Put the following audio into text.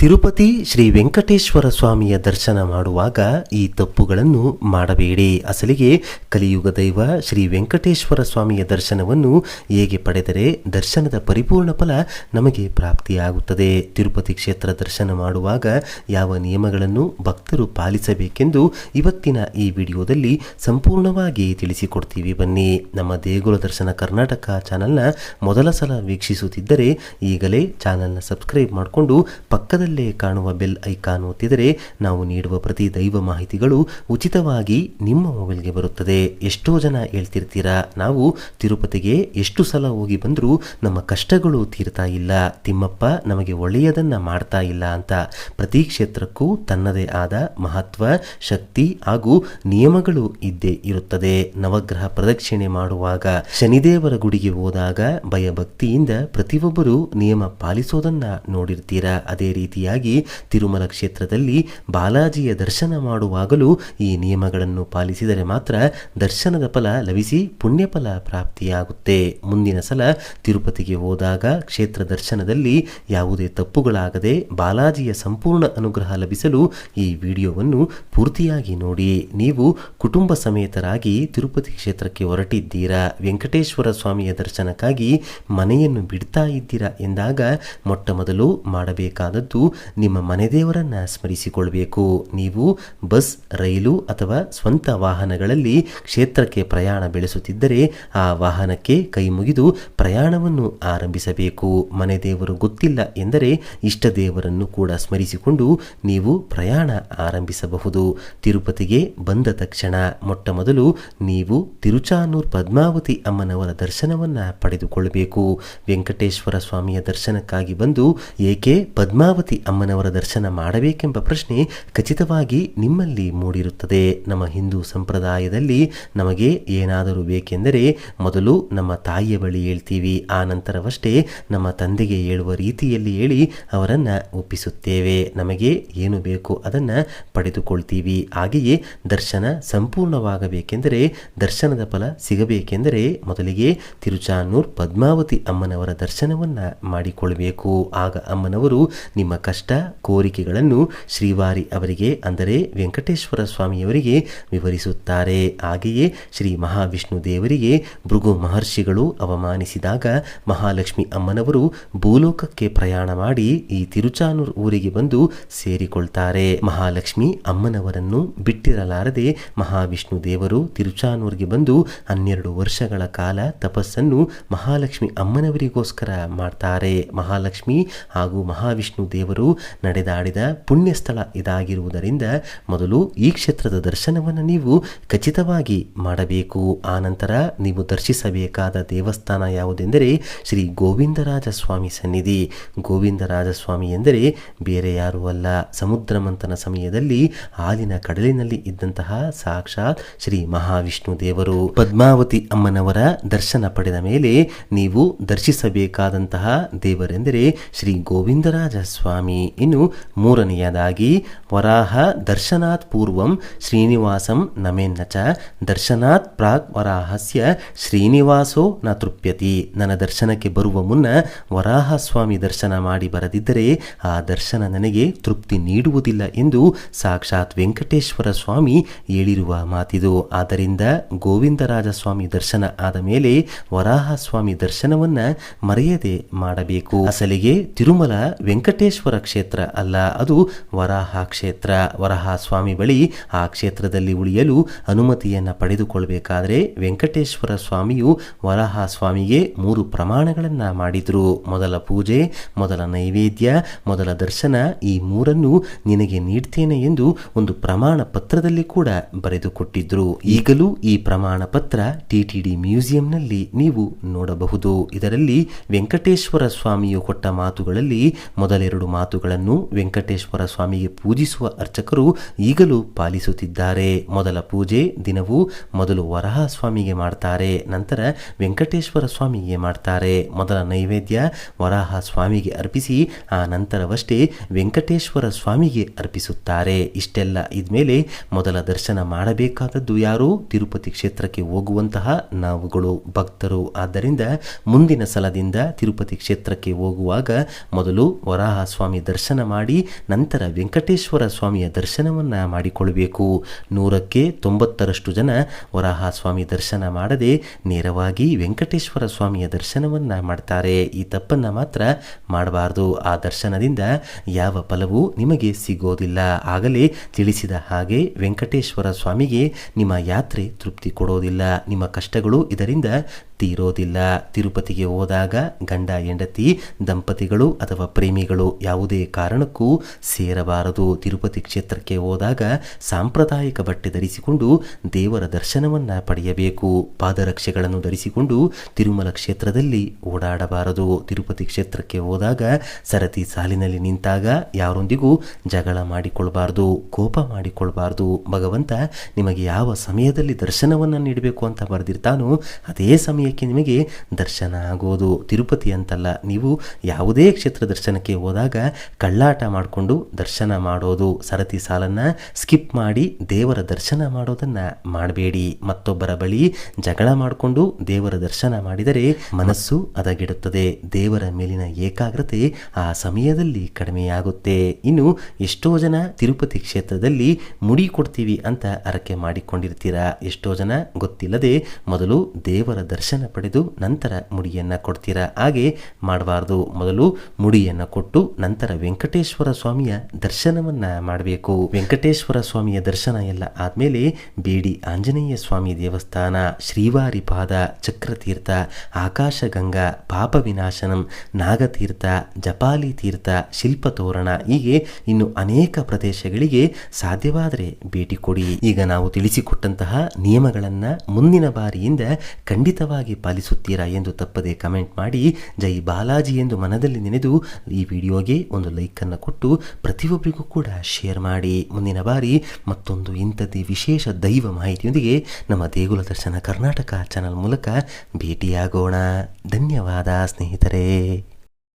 ತಿರುಪತಿ ಶ್ರೀ ವೆಂಕಟೇಶ್ವರ ಸ್ವಾಮಿಯ ದರ್ಶನ ಮಾಡುವಾಗ ಈ ತಪ್ಪುಗಳನ್ನು ಮಾಡಬೇಡಿ. ಅಸಲಿಗೆ ಕಲಿಯುಗ ದೈವ ಶ್ರೀ ವೆಂಕಟೇಶ್ವರ ಸ್ವಾಮಿಯ ದರ್ಶನವನ್ನು ಹೇಗೆ ಪಡೆದರೆ ದರ್ಶನದ ಪರಿಪೂರ್ಣ ಫಲ ನಮಗೆ ಪ್ರಾಪ್ತಿಯಾಗುತ್ತದೆ, ತಿರುಪತಿ ಕ್ಷೇತ್ರ ದರ್ಶನ ಮಾಡುವಾಗ ಯಾವ ನಿಯಮಗಳನ್ನು ಭಕ್ತರು ಪಾಲಿಸಬೇಕೆಂದು ಇವತ್ತಿನ ಈ ವಿಡಿಯೋದಲ್ಲಿ ಸಂಪೂರ್ಣವಾಗಿ ತಿಳಿಸಿಕೊಡ್ತೀವಿ. ಬನ್ನಿ. ನಮ್ಮ ದೇಗುಲ ದರ್ಶನ ಕರ್ನಾಟಕ ಚಾನಲ್ನ ಮೊದಲ ಸಲ ವೀಕ್ಷಿಸುತ್ತಿದ್ದರೆ ಈಗಲೇ ಚಾನಲ್ನ ಸಬ್ಸ್ಕ್ರೈಬ್ ಮಾಡಿಕೊಂಡು ಪಕ್ಕದಲ್ಲಿ ಕಾಣುವ ಬೆಲ್ ಐಕಾನ್ ಒತ್ತಿದರೆ ನಾವು ನೀಡುವ ಪ್ರತಿ ದೈವ ಮಾಹಿತಿಗಳು ಉಚಿತವಾಗಿ ನಿಮ್ಮ ಮೊಬೈಲ್ಗೆ ಬರುತ್ತದೆ. ಎಷ್ಟೋ ಜನ ಹೇಳ್ತಿರ್ತೀರಾ, ನಾವು ತಿರುಪತಿಗೆ ಎಷ್ಟು ಸಲ ಹೋಗಿ ಬಂದರೂ ನಮ್ಮ ಕಷ್ಟಗಳು ತೀರ್ತಾ ಇಲ್ಲ, ತಿಮ್ಮಪ್ಪ ನಮಗೆ ಒಳ್ಳೆಯದನ್ನ ಮಾಡ್ತಾ ಇಲ್ಲ ಅಂತ. ಪ್ರತಿ ಕ್ಷೇತ್ರಕ್ಕೂ ತನ್ನದೇ ಆದ ಮಹತ್ವ, ಶಕ್ತಿ ಹಾಗೂ ನಿಯಮಗಳು ಇದ್ದೇ ಇರುತ್ತದೆ. ನವಗ್ರಹ ಪ್ರದಕ್ಷಿಣೆ ಮಾಡುವಾಗ, ಶನಿದೇವರ ಗುಡಿಗೆ ಹೋದಾಗ ಭಯಭಕ್ತಿಯಿಂದ ಪ್ರತಿಯೊಬ್ಬರು ನಿಯಮ ಪಾಲಿಸೋದನ್ನ ನೋಡಿರ್ತೀರಾ. ಅದೇ ರೀತಿಯಾಗಿ ತಿರುಮಲ ಕ್ಷೇತ್ರದಲ್ಲಿ ಬಾಲಾಜಿಯ ದರ್ಶನ ಮಾಡುವಾಗಲೂ ಈ ನಿಯಮಗಳನ್ನು ಪಾಲಿಸಿದರೆ ಮಾತ್ರ ದರ್ಶನದ ಫಲ ಲಭಿಸಿ ಪುಣ್ಯ ಫಲ ಪ್ರಾಪ್ತಿಯಾಗುತ್ತೆ. ಮುಂದಿನ ಸಲ ತಿರುಪತಿಗೆ ಹೋದಾಗ ಕ್ಷೇತ್ರ ದರ್ಶನದಲ್ಲಿ ಯಾವುದೇ ತಪ್ಪುಗಳಾಗದೆ ಬಾಲಾಜಿಯ ಸಂಪೂರ್ಣ ಅನುಗ್ರಹ ಲಭಿಸಲು ಈ ವಿಡಿಯೋವನ್ನು ಪೂರ್ತಿಯಾಗಿ ನೋಡಿ. ನೀವು ಕುಟುಂಬ ಸಮೇತರಾಗಿ ತಿರುಪತಿ ಕ್ಷೇತ್ರಕ್ಕೆ ಹೊರಟಿದ್ದೀರಾ, ವೆಂಕಟೇಶ್ವರ ಸ್ವಾಮಿಯ ದರ್ಶನಕ್ಕಾಗಿ ಮನೆಯನ್ನು ಬಿಡ್ತಾ ಇದ್ದೀರಾ ಎಂದಾಗ ಮೊಟ್ಟ ಮೊದಲು ಮಾಡಬೇಕಾದದ್ದು ನಿಮ್ಮ ಮನೆ ದೇವರನ್ನ ಸ್ಮರಿಸಿಕೊಳ್ಬೇಕು. ನೀವು ಬಸ್, ರೈಲು ಅಥವಾ ಸ್ವಂತ ವಾಹನಗಳಲ್ಲಿ ಕ್ಷೇತ್ರಕ್ಕೆ ಪ್ರಯಾಣ ಬೆಳೆಸುತ್ತಿದ್ದರೆ ಆ ವಾಹನಕ್ಕೆ ಕೈ ಮುಗಿದು ಪ್ರಯಾಣವನ್ನು ಆರಂಭಿಸಬೇಕು. ಮನೆ ದೇವರು ಗೊತ್ತಿಲ್ಲ ಎಂದರೆ ಇಷ್ಟ ದೇವರನ್ನು ಕೂಡ ಸ್ಮರಿಸಿಕೊಂಡು ನೀವು ಪ್ರಯಾಣ ಆರಂಭಿಸಬಹುದು. ತಿರುಪತಿಗೆ ಬಂದ ತಕ್ಷಣ ಮೊಟ್ಟ ಮೊದಲು ನೀವು ತಿರುಚಾನೂರ್ ಪದ್ಮಾವತಿ ಅಮ್ಮನವರ ದರ್ಶನವನ್ನ ಪಡೆದುಕೊಳ್ಳಬೇಕು. ವೆಂಕಟೇಶ್ವರ ಸ್ವಾಮಿಯ ದರ್ಶನಕ್ಕಾಗಿ ಬಂದು ಏಕೆ ಪದ್ಮಾವತಿ ಅಮ್ಮನವರ ದರ್ಶನ ಮಾಡಬೇಕೆಂಬ ಪ್ರಶ್ನೆ ಖಚಿತವಾಗಿ ನಿಮ್ಮಲ್ಲಿ ಮೂಡಿರುತ್ತದೆ. ನಮ್ಮ ಹಿಂದೂ ಸಂಪ್ರದಾಯದಲ್ಲಿ ನಮಗೆ ಏನಾದರೂ ಬೇಕೆಂದರೆ ಮೊದಲು ನಮ್ಮ ತಾಯಿಯ ಬಳಿ ಹೇಳ್ತೀವಿ, ಆ ನಂತರವಷ್ಟೇ ನಮ್ಮ ತಂದೆಗೆ ಹೇಳುವ ರೀತಿಯಲ್ಲಿ ಹೇಳಿ ಅವರನ್ನ ಒಪ್ಪಿಸುತ್ತೇವೆ. ನಮಗೆ ಏನು ಬೇಕು ಅದನ್ನ ಪಡೆದುಕೊಳ್ತೀವಿ. ಹಾಗೆಯೇ ದರ್ಶನ ಸಂಪೂರ್ಣವಾಗಬೇಕೆಂದರೆ, ದರ್ಶನದ ಫಲ ಸಿಗಬೇಕೆಂದರೆ ಮೊದಲಿಗೆ ತಿರುಚಾನೂರ್ ಪದ್ಮಾವತಿ ಅಮ್ಮನವರ ದರ್ಶನವನ್ನ ಮಾಡಿಕೊಳ್ಬೇಕು. ಆಗ ಅಮ್ಮನವರು ನಿಮ್ಮ ಕಷ್ಟ ಕೋರಿಕೆಗಳನ್ನು ಶ್ರೀವಾರಿ ಅವರಿಗೆ ಅಂದರೆ ವೆಂಕಟೇಶ್ವರ ಸ್ವಾಮಿಯವರಿಗೆ ವಿವರಿಸುತ್ತಾರೆ. ಹಾಗೆಯೇ ಶ್ರೀ ಮಹಾವಿಷ್ಣು ದೇವರಿಗೆ ಭೃಗು ಮಹರ್ಷಿಗಳು ಅವಮಾನಿಸಿದಾಗ ಮಹಾಲಕ್ಷ್ಮಿ ಅಮ್ಮನವರು ಭೂಲೋಕಕ್ಕೆ ಪ್ರಯಾಣ ಮಾಡಿ ಈ ತಿರುಚಾನೂರ್ ಊರಿಗೆ ಬಂದು ಸೇರಿಕೊಳ್ತಾರೆ. ಮಹಾಲಕ್ಷ್ಮಿ ಅಮ್ಮನವರನ್ನು ಬಿಟ್ಟಿರಲಾರದೆ ಮಹಾವಿಷ್ಣು ದೇವರು ತಿರುಚಾನೂರ್ಗೆ ಬಂದು 12 ವರ್ಷಗಳ ಕಾಲ ತಪಸ್ಸನ್ನು ಮಹಾಲಕ್ಷ್ಮಿ ಅಮ್ಮನವರಿಗೋಸ್ಕರ ಮಾಡ್ತಾರೆ. ಮಹಾಲಕ್ಷ್ಮಿ ಹಾಗೂ ಮಹಾವಿಷ್ಣು ದೇವರು ನಡೆದಾಡಿದ ಪುಣ್ಯ ಸ್ಥಳ ಇದಾಗಿರುವುದರಿಂದ ಮೊದಲು ಈ ಕ್ಷೇತ್ರದ ದರ್ಶನವನ್ನು ನೀವು ಖಚಿತವಾಗಿ ಮಾಡಬೇಕು. ಆ ನಂತರ ನೀವು ದರ್ಶಿಸಬೇಕಾದ ದೇವಸ್ಥಾನ ಯಾವುದೆಂದರೆ ಶ್ರೀ ಗೋವಿಂದರಾಜ ಸ್ವಾಮಿ ಸನ್ನಿಧಿ. ಗೋವಿಂದರಾಜ ಸ್ವಾಮಿ ಎಂದರೆ ಬೇರೆ ಯಾರೂ ಅಲ್ಲ, ಸಮುದ್ರ ಮಂಥನ ಸಮಯದಲ್ಲಿ ಹಾಲಿನ ಕಡಲಿನಲ್ಲಿ ಇದ್ದಂತಹ ಸಾಕ್ಷಾತ್ ಶ್ರೀ ಮಹಾವಿಷ್ಣು ದೇವರು. ಪದ್ಮಾವತಿ ಅಮ್ಮನವರ ದರ್ಶನ ಪಡೆದ ಮೇಲೆ ನೀವು ದರ್ಶಿಸಬೇಕಾದಂತಹ ದೇವರೆಂದರೆ ಶ್ರೀ ಗೋವಿಂದರಾಜ ಸ್ವಾಮಿ. ಇನ್ನು ಮೂರನೆಯದಾಗಿ ವರಾಹ ದರ್ಶನಾತ್ ಪೂರ್ವಂ ಶ್ರೀನಿವಾಸಂ ನಮೇನ್ನ ಚ ದರ್ಶನಾತ್ ಪ್ರಾಗ್ ವರಾಹಸ್ಯ ಶ್ರೀನಿವಾಸೋ ನ ತೃಪ್ಯತಿ. ನನ್ನ ದರ್ಶನಕ್ಕೆ ಬರುವ ಮುನ್ನ ವರಾಹ ಸ್ವಾಮಿ ದರ್ಶನ ಮಾಡಿ ಬರದಿದ್ದರೆ ಆ ದರ್ಶನ ನನಗೆ ತೃಪ್ತಿ ನೀಡುವುದಿಲ್ಲ ಎಂದು ಸಾಕ್ಷಾತ್ ವೆಂಕಟೇಶ್ವರ ಸ್ವಾಮಿ ಹೇಳಿರುವ ಮಾತಿದು. ಆದ್ದರಿಂದ ಗೋವಿಂದರಾಜ ಸ್ವಾಮಿ ದರ್ಶನ ಆದ ಮೇಲೆ ವರಾಹ ಸ್ವಾಮಿ ದರ್ಶನವನ್ನ ಮರೆಯದೆ ಮಾಡಬೇಕು. ಅಸಲಿಗೆ ತಿರುಮಲ ವೆಂಕಟೇಶ್ವರ ಕ್ಷೇತ್ರ ಅಲ್ಲ, ಅದು ವರಾಹ ಕ್ಷೇತ್ರ. ವರಾಹ ಸ್ವಾಮಿ ಬಳಿ ಆ ಕ್ಷೇತ್ರದಲ್ಲಿ ಉಳಿಯಲು ಅನುಮತಿಯನ್ನು ಪಡೆದುಕೊಳ್ಳಬೇಕಾದರೆ ವೆಂಕಟೇಶ್ವರ ಸ್ವಾಮಿಯು ವರಾಹ ಸ್ವಾಮಿಗೆ 3 ಪ್ರಮಾಣಗಳನ್ನು ಮಾಡಿದ್ರು. ಮೊದಲ ಪೂಜೆ, ಮೊದಲ ನೈವೇದ್ಯ, ಮೊದಲ ದರ್ಶನ, ಈ 3 ನಿನಗೆ ನೀಡ್ತೇನೆ ಎಂದು ಒಂದು ಪ್ರಮಾಣ ಪತ್ರದಲ್ಲಿ ಕೂಡ ಬರೆದುಕೊಟ್ಟಿದ್ರು. ಈಗಲೂ ಈ ಪ್ರಮಾಣ ಪತ್ರ ಟಿಟಿಡಿ ಮ್ಯೂಸಿಯಂನಲ್ಲಿ ನೀವು ನೋಡಬಹುದು. ಇದರಲ್ಲಿ ವೆಂಕಟೇಶ್ವರ ಸ್ವಾಮಿಯು ಕೊಟ್ಟ ಮಾತುಗಳಲ್ಲಿ ಮೊದಲೆರಡು ಮಾತುಗಳನ್ನು ವೆಂಕಟೇಶ್ವರ ಸ್ವಾಮಿಗೆ ಪೂಜಿಸುವ ಅರ್ಚಕರು ಈಗಲೂ ಪಾಲಿಸುತ್ತಿದ್ದಾರೆ. ಮೊದಲ ಪೂಜೆ ದಿನವೂ ಮೊದಲು ವರಾಹ ಸ್ವಾಮಿಗೆ ಮಾಡ್ತಾರೆ, ನಂತರ ವೆಂಕಟೇಶ್ವರ ಸ್ವಾಮಿಗೆ ಮಾಡ್ತಾರೆ. ಮೊದಲ ನೈವೇದ್ಯ ವರಾಹ ಸ್ವಾಮಿಗೆ ಅರ್ಪಿಸಿ ಆ ನಂತರವಷ್ಟೇ ವೆಂಕಟೇಶ್ವರ ಸ್ವಾಮಿಗೆ ಅರ್ಪಿಸುತ್ತಾರೆ. ಇಷ್ಟೆಲ್ಲ ಇದ್ಮೇಲೆ ಮೊದಲ ದರ್ಶನ ಮಾಡಬೇಕಾದದ್ದು ಯಾರು? ತಿರುಪತಿ ಕ್ಷೇತ್ರಕ್ಕೆ ಹೋಗುವಂತಹ ನಾವುಗಳು, ಭಕ್ತರು. ಆದ್ದರಿಂದ ಮುಂದಿನ ಸಲದಿಂದ ತಿರುಪತಿ ಕ್ಷೇತ್ರಕ್ಕೆ ಹೋಗುವಾಗ ಮೊದಲು ವರಾಹ ಸ್ವಾಮಿ ಸ್ವಾಮಿ ದರ್ಶನ ಮಾಡಿ ನಂತರ ವೆಂಕಟೇಶ್ವರ ಸ್ವಾಮಿಯ ದರ್ಶನವನ್ನು ಮಾಡಿಕೊಳ್ಳಬೇಕು. 100ಕ್ಕೆ 90ರಷ್ಟು ಜನ ವರಾಹ ಸ್ವಾಮಿ ದರ್ಶನ ಮಾಡದೆ ನೇರವಾಗಿ ವೆಂಕಟೇಶ್ವರ ಸ್ವಾಮಿಯ ದರ್ಶನವನ್ನು ಮಾಡ್ತಾರೆ. ಈ ತಪ್ಪನ್ನು ಮಾತ್ರ ಮಾಡಬಾರ್ದು. ಆ ದರ್ಶನದಿಂದ ಯಾವ ಫಲವೂ ನಿಮಗೆ ಸಿಗೋದಿಲ್ಲ. ಆಗಲೇ ತಿಳಿಸಿದ ಹಾಗೆ ವೆಂಕಟೇಶ್ವರ ಸ್ವಾಮಿಗೆ ನಿಮ್ಮ ಯಾತ್ರೆ ತೃಪ್ತಿ ಕೊಡೋದಿಲ್ಲ, ನಿಮ್ಮ ಕಷ್ಟಗಳು ಇದರಿಂದ ತೀರೋದಿಲ್ಲ. ತಿರುಪತಿಗೆ ಹೋದಾಗ ಗಂಡ ಹೆಂಡತಿ ದಂಪತಿಗಳು ಅಥವಾ ಪ್ರೇಮಿಗಳು ಯಾವುದೇ ಕಾರಣಕ್ಕೂ ಸೇರಬಾರದು. ತಿರುಪತಿ ಕ್ಷೇತ್ರಕ್ಕೆ ಹೋದಾಗ ಸಾಂಪ್ರದಾಯಿಕ ಬಟ್ಟೆ ಧರಿಸಿಕೊಂಡು ದೇವರ ದರ್ಶನವನ್ನು ಪಡೆಯಬೇಕು. ಪಾದರಕ್ಷೆಗಳನ್ನು ಧರಿಸಿಕೊಂಡು ತಿರುಮಲ ಕ್ಷೇತ್ರದಲ್ಲಿ ಓಡಾಡಬಾರದು. ತಿರುಪತಿ ಕ್ಷೇತ್ರಕ್ಕೆ ಹೋದಾಗ ಸರತಿ ಸಾಲಿನಲ್ಲಿ ನಿಂತಾಗ ಯಾರೊಂದಿಗೂ ಜಗಳ ಮಾಡಿಕೊಳ್ಬಾರ್ದು, ಕೋಪ ಮಾಡಿಕೊಳ್ಬಾರ್ದು. ಭಗವಂತ ನಿಮಗೆ ಯಾವ ಸಮಯದಲ್ಲಿ ದರ್ಶನವನ್ನು ನೀಡಬೇಕು ಅಂತ ಬರೆದಿರ್ತಾನೋ ಅದೇ ಸಮಯಕ್ಕೆ ನಿಮಗೆ ದರ್ಶನ ಆಗೋದು. ತಿರುಪತಿ ಅಂತಲ್ಲ, ನೀವು ಯಾವುದೇ ಕ್ಷೇತ್ರ ದರ್ಶನಕ್ಕೆ ಹೋದಾಗ ಕಳ್ಳಾಟ ಮಾಡಿಕೊಂಡು ದರ್ಶನ ಮಾಡೋದು, ಸರತಿ ಸಾಲನ್ನು ಸ್ಕಿಪ್ ಮಾಡಿ ದೇವರ ದರ್ಶನ ಮಾಡೋದನ್ನು ಮಾಡಬೇಡಿ. ಮತ್ತೊಬ್ಬರ ಬಳಿ ಜಗಳ ಮಾಡಿಕೊಂಡು ದೇವರ ದರ್ಶನ ಮಾಡಿದರೆ ಮನಸ್ಸು ಹದಗೆಡುತ್ತದೆ, ದೇವರ ಮೇಲಿನ ಏಕಾಗ್ರತೆ ಆ ಸಮಯದಲ್ಲಿ ಕಡಿಮೆಯಾಗುತ್ತೆ. ಇನ್ನು ಎಷ್ಟೋ ಜನ ತಿರುಪತಿ ಕ್ಷೇತ್ರದಲ್ಲಿ ಮುಡಿ ಕೊಡ್ತೀವಿ ಅಂತ ಅರಕೆ ಮಾಡಿಕೊಂಡಿರ್ತೀರಾ. ಎಷ್ಟೋ ಜನ ಗೊತ್ತಿಲ್ಲದೆ ಮೊದಲು ದೇವರ ದರ್ಶನ ಪಡೆದು ನಂತರ ಮುಡಿಯನ್ನು ಕೊಡ್ತೀರಾ. ಹಾಗೆ ಮಾಡಬಾರ್ದು. ಮೊದಲು ಮುಡಿಯನ್ನು ಕೊಟ್ಟು ನಂತರ ವೆಂಕಟೇಶ್ವರ ಸ್ವಾಮಿಯ ದರ್ಶನವನ್ನು ಮಾಡಬೇಕು. ವೆಂಕಟೇಶ್ವರ ಸ್ವಾಮಿಯ ದರ್ಶನ ಎಲ್ಲ ಆದಮೇಲೆ ಬೇಡಿ ಆಂಜನೇಯ ಸ್ವಾಮಿ ದೇವಸ್ಥಾನ, ಶ್ರೀವಾರಿ ಪಾದ, ಚಕ್ರತೀರ್ಥ, ಆಕಾಶಗಂಗಾ, ಪಾಪ ವಿನಾಶನಂ, ನಾಗತೀರ್ಥ, ಜಪಾಲಿ ತೀರ್ಥ, ಶಿಲ್ಪತೋರಣ, ಹೀಗೆ ಇನ್ನು ಅನೇಕ ಪ್ರದೇಶಗಳಿಗೆ ಸಾಧ್ಯವಾದರೆ ಭೇಟಿ ಕೊಡಿ. ಈಗ ನಾವು ತಿಳಿಸಿಕೊಟ್ಟಂತಹ ನಿಯಮಗಳನ್ನು ಮುಂದಿನ ಬಾರಿಯಿಂದ ಖಂಡಿತವಾಗಿ ಪಾಲಿಸುತ್ತೀರಾ ಎಂದು ತಪ್ಪದೆ ಕಮೆಂಟ್ ಮಾಡಿ. ಜೈ ಬಾಲಾಜಿ ಎಂದು ಮನದಲ್ಲಿ ನೆನೆದು ಈ ವಿಡಿಯೋಗೆ ಒಂದು ಲೈಕನ್ನು ಕೊಟ್ಟು ಪ್ರತಿಯೊಬ್ಬರಿಗೂ ಕೂಡ ಶೇರ್ ಮಾಡಿ. ಮುಂದಿನ ಬಾರಿ ಮತ್ತೊಂದು ಇಂಥದ್ದೇ ವಿಶೇಷ ದೈವ ಮಾಹಿತಿಯೊಂದಿಗೆ ನಮ್ಮ ದೇಗುಲ ದರ್ಶನ ಕರ್ನಾಟಕ ಚಾನಲ್ ಮೂಲಕ ಭೇಟಿಯಾಗೋಣ. ಧನ್ಯವಾದ ಸ್ನೇಹಿತರೆ.